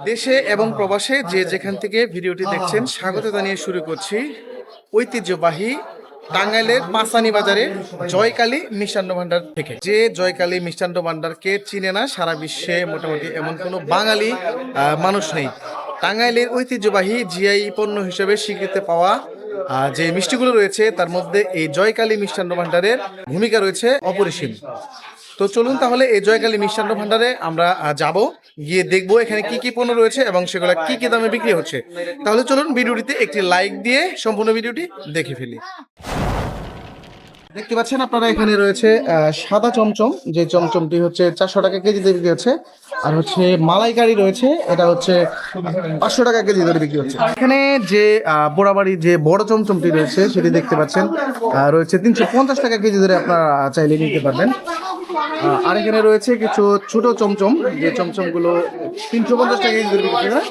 দেশে এবং প্রবাসে যে যেখান থেকে ভিডিওটি দেখছেন স্বাগত জানিয়ে শুরু করছি ঐতিহ্যবাহী টাঙ্গাইলের পাঁচানি বাজারের জয়কালী মিষ্টান্ন ভান্ডার থেকে। যে জয়কালী মিষ্টান্ন ভান্ডারকে চিনে না সারা বিশ্বে মোটামুটি এমন কোনো বাঙালি মানুষ নেই। টাঙ্গাইলের ঐতিহ্যবাহী জিআই পণ্য হিসেবে স্বীকৃতি পাওয়া যে মিষ্টিগুলো রয়েছে তার মধ্যে এই জয়কালী মিষ্টান্ন ভান্ডারের ভূমিকা রয়েছে অপরিসীম। তো চলুন তাহলে এই জয়কালী মিষ্টান্ন ভান্ডারে আমরা যাব, গিয়ে দেখবো এখানে কি কি পণ্য রয়েছে এবং সেগুলো কি কি দামে বিক্রি হচ্ছে। তাহলে চলুন ভিডিওটিতে একটি লাইক দিয়ে সম্পূর্ণ ভিডিওটি দেখে ফেলি। দেখতে পাচ্ছেন আপনারা এখানে রয়েছে সাদা চমচম, যে চমচমটি হচ্ছে 400 টাকা কেজিতে বিক্রি হচ্ছে। আর হচ্ছে মালাইকারি রয়েছে, এটা হচ্ছে 500 টাকা কেজি ধরে বিক্রি হচ্ছে। এখানে যে বোড়াবাড়ি যে বড় চমচমটি রয়েছে সেটি দেখতে পাচ্ছেন রয়েছে 350 টাকা কেজি ধরে আপনারা চাইলে নিতে পারবেন। আর এখানে রয়েছে কিছু ছোট চমচম, যে চমচমগুলো 350 টাকা কেজি ধরে বিক্রি হয়।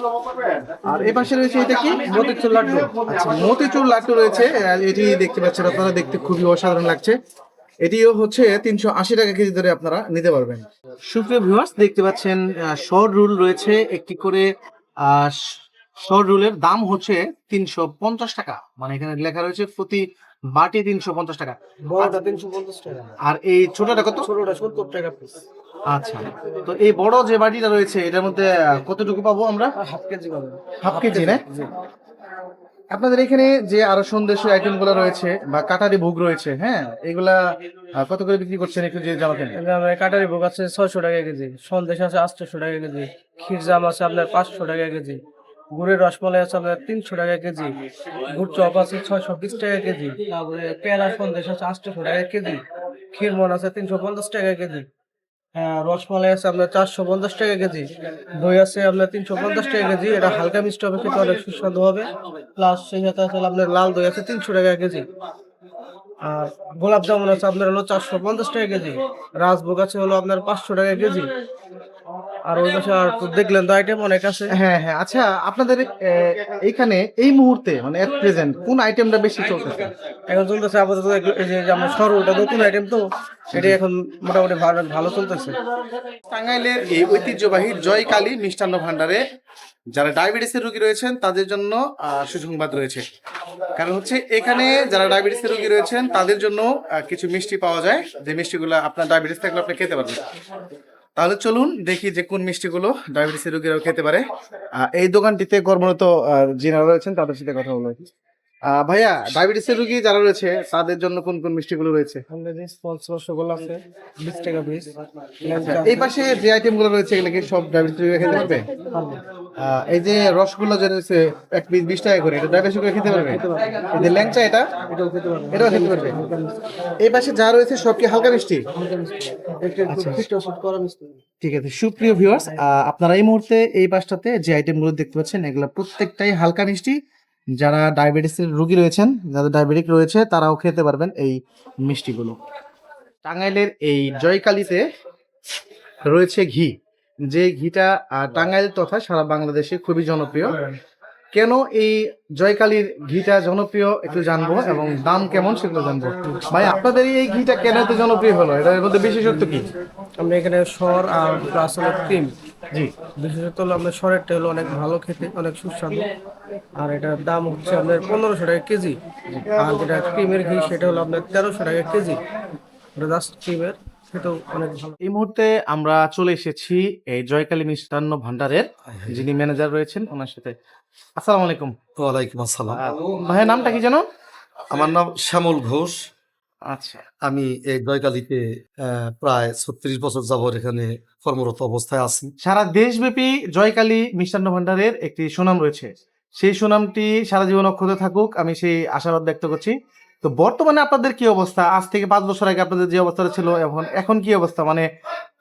আর এই পাশে রয়েছে এটা কি মতিচুর লাড্ডু। আচ্ছা, মতিচুর লাড্ডু রয়েছে, এটি দেখতে পাচ্ছেন আপনারা, দেখতে খুবই অসাধারণ লাগছে। এটিও হচ্ছে 380 টাকা কেজি ধরে আপনারা নিতে পারবেন। সুপ্রিয় ভিউয়ার্স, দেখতে পাচ্ছেন শর্ট রুল রয়েছে একটি করে। শর্ট রুলের দাম হচ্ছে 350 টাকা, মানে এখানে লেখা রয়েছে প্রতি বাটি 350 টাকা, বড়টা 350 টাকা। আর এই ছোটটা কত? ছোটটা 70 টাকা পিস। আচ্ছা, তো এই বড় যে বাটিটা রয়েছে এটার মধ্যে কতটুকু পাবো আমরা? হাফ কেজি পাবেন। হাফ কেজি না? আপনাদের এখানে যে আরো সন্দেশের আইটেম গুলো রয়েছে বা কাটারি ভোগ রয়েছে, হ্যাঁ, এগুলা কত করে বিক্রি করছেন একটু যে জানাতেন। কাটারি ভোগ আছে 600 টাকা কেজি, সন্দেশ আছে 800 টাকা কেজি, ক্ষীরজাম আছে আপনার 500 টাকা কেজি, গুড়ের রসমালাই আছে আপনার 300 টাকা কেজি, গুড় চপ আছে 620 টাকা কেজি, তারপরে পেয়ারা সন্দেশ আছে 800 টাকা কেজি, ক্ষীরমন আছে 350 টাকা কেজি, রসমালাই আছে আপনার 450 টাকা কেজি, দই আছে আপনার 350 টাকা কেজি। এটা হালকা মিষ্টি হবে, খেতে অনেক সুস্বাদু হবে। প্লাস সেই সাথে আছে আপনার লাল দই আছে 300 টাকা কেজি। আর গোলাপ জামুন আছে আপনার হলো 450 টাকা কেজি, রাজভোগ আছে হলো আপনার 500 টাকা কেজি। আর ওই পাশে আর তো দেখলেন তো আইটেম অনেক আছে। হ্যাঁ হ্যাঁ, আচ্ছা, আপনাদের এইখানে এই মুহূর্তে মানে এট প্রেজেন্ট কোন আইটেমটা বেশি চলতেছে? এখন চলতেছে আপাতত এই যে আমরা সরুটা নতুন আইটেম, তো এটা এখন মোটামুটি ভালো চলতেছে। টাঙ্গাইলের এই ঐতিহ্যবাহী জয়কালী মিষ্টান্ন ভান্ডারে যারা ডায়াবেটিসের রোগী রয়েছেন তাদের জন্য সুসংবাদ রয়েছে। কারণ হচ্ছে এখানে যারা ডায়াবেটিসের রোগী রয়েছেন তাদের জন্য কিছু মিষ্টি পাওয়া যায়, যে মিষ্টিগুলো আপনার ডায়াবেটিস থাকলে আপনি খেতে পারবেন। তাহলে চলুন দেখি যে কোন মিষ্টিগুলো ডায়াবেটিসের রোগীরাও খেতে পারে। এই দোকানটিতে কর্মরত যিনারা রয়েছেন তাদের সাথে কথা বলবো। ভাইয়া, ডায়াবেটিসের রোগী যারা রয়েছে তাদের জন্য কোন কোন মিষ্টিগুলো রয়েছে? রসগোল্লা আছে 20 টাকা পিস। এই পাশে যে আইটেম গুলো রয়েছে এগুলো কি সব ডায়াবেটিস রোগী খেতে পারবে? এই যে রসগোল্লা যে রয়েছে এক পিস 20 টাকা করে, এটা ডায়াবেটিস রোগী খেতে পারবে? এই যে ল্যাংচা, এটাও খেতে পারবে। এই পাশে যা রয়েছে সব কি হালকা মিষ্টি? ঠিক আছে, সুপ্রিয় ভিউয়ার্স, আপনারা এই মুহূর্তে এই পাশটাতে যে আইটেমগুলো দেখতে পাচ্ছেন এগুলো প্রত্যেকটাই হালকা মিষ্টি। যারা ডায়াবেটিসের রোগী রয়েছেন, যাদের ডায়াবেটিক রয়েছে তারাও খেতে পারবেন এই মিষ্টিগুলো। টাঙ্গাইলের এই জয়কালীতে রয়েছে ঘি, যে ঘিটা টাঙ্গাইল তথা সারা বাংলাদেশে খুবই জনপ্রিয়। কেন এই জয়কালীর ঘিটা জনপ্রিয় একটু জানবো এবং দাম কেমন সেগুলো জানবো। ভাই, আপনাদের এই ঘিটা কেন এত জনপ্রিয় হলো, এটার মধ্যে বিশেষত্ব কি? আমরা এখানে সর আর প্লাস হলো ক্রিম। জি, বিশেষত হলো আপনার সরেরটা হলো অনেক ভালো খেতে, অনেক সুস্বাদু। আর এটার দাম হচ্ছে আপনার 1500 টাকা কেজি। আর যেটা ক্রিমের ঘি সেটা হলো আপনার 1300 টাকা কেজি। এটা জাস্ট ক্রিমের, সেটাও অনেক ভালো। এই মুহূর্তে আমরা চলে এসেছি এই জয়কালী মিষ্টান্ন ভান্ডারের যিনি ম্যানেজার রয়েছেন ওনার সাথে। আসসালামু আলাইকুম। ওয়ালাইকুম আসসালাম। ভাইয়ের নামটা কি যেন? আমার নাম শ্যামল ঘোষ। আচ্ছা, আমি এই জয়কালীতে প্রায় 36 বছর যাবত এখানে কর্মরত অবস্থায় আছি। সারা দেশব্যাপী জয়কালী মিষ্টান্ন ভান্ডারের একটি সুনাম রয়েছে, সেই সুনামটি সারা জীবন অক্ষত থাকুক, আমি সেই আশাবাদ ব্যক্ত করছি। তো বর্তমানে আপনাদের কি অবস্থা? আজ থেকে 5 বছর আগে আপনাদের যে অবস্থাটা ছিল এখন কি অবস্থা? মানে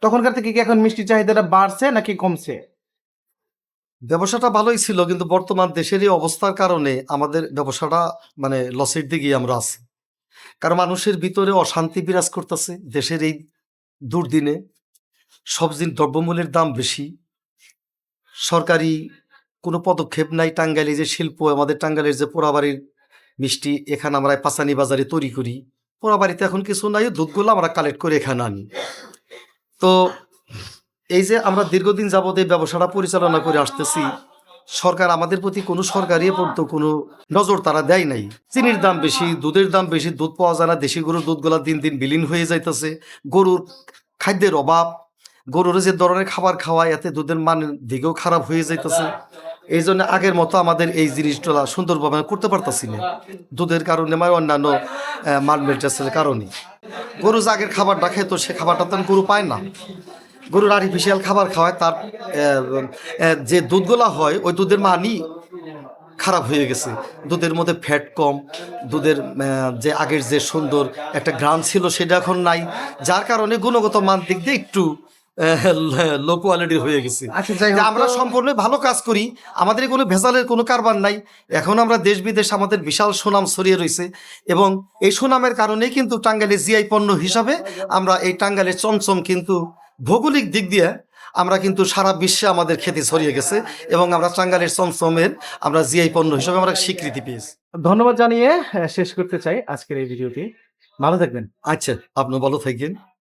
তখনকার থেকে কি এখন মিষ্টির চাহিদাটা বাড়ছে নাকি কমছে? ব্যবসাটা ভালোই ছিল, কিন্তু বর্তমান দেশের এই অবস্থার কারণে আমাদের ব্যবসাটা মানে লসের দিকে আমরা আছি। কারণ মানুষের ভিতরে অশান্তি বিরাজ করতেছে দেশের এই দুর্দিনে। সবজির দ্রব্যমূল্যের দাম বেশি, সরকারি কোনো পদক্ষেপ নাই। টাঙ্গাইলে যে শিল্প, আমাদের টাঙ্গাইলের যে পোড়াবাড়ির মিষ্টি এখানে আমরা পাঁচানি বাজারে তৈরি করি, পোড়াবাড়িতে এখন কিছু নাই, দুধগুলো আমরা কালেক্ট করে এখানে আনি। তো এই যে আমরা দীর্ঘদিন যাবত এই ব্যবসাটা পরিচালনা করে আসতেছি, সরকার আমাদের প্রতি কোনো সরকারি কোনো নজর তারা দেয় নাই। চিনির দাম বেশি, দুধের দাম বেশি, দুধ পাওয়া যায় না, দেশি গরুর দুধগুলা দিন দিন বিলীন হয়ে যাইতেছে, গরুর খাদ্যের অভাব, গরুর যে ধরনের খাবার খাওয়ায় এতে দুধের মানের দিকেও খারাপ হয়ে যাইতেছে। এই জন্য আগের মতো আমাদের এই জিনিসটা সুন্দরভাবে করতে পারতাছি না, দুধের কারণে বা অন্যান্য মান মেনটেন্সের কারণে। গরু যে আগের খাবারটা খেত সে খাবারটা তো গরু পায় না, গরুর আর্টিফিশিয়াল খাবার খাওয়ায়, তার যে দুধগুলা হয় ওই দুধের মানই খারাপ হয়ে গেছে, দুধের মধ্যে ফ্যাট কম, দুধের যে আগের যে সুন্দর একটা ঘ্রাণ ছিল সেটা এখন নাই, যার কারণে গুণগত মান দিক দিয়ে একটু লো কোয়ালিটির হয়ে গেছে। আচ্ছা, যাই হোক, তা আমরা সম্পূর্ণ ভালো কাজ করি, আমাদের কোনো ভেজালের কোনো কারবার নাই। এখন আমরা দেশ বিদেশ আমাদের বিশাল সুনাম ছড়িয়ে রয়েছে, এবং এই সুনামের কারণেই কিন্তু টাঙ্গাইলের জিআই পণ্য হিসাবে আমরা এই টাঙ্গাইলের চমচম কিন্তু ভৌগোলিক দিক দিয়ে আমরা কিন্তু সারা বিশ্বে আমাদের খ্যাতি ছড়িয়ে গেছে, এবং আমরা টাঙ্গাইলের চমচমের আমরা জিআই পণ্য হিসাবে আমরা স্বীকৃতি পেয়েছি। ধন্যবাদ জানিয়ে শেষ করতে চাই আজকের এই ভিডিওটি। ভালো থাকবেন। আচ্ছা, আপনি ভালো থাকেন।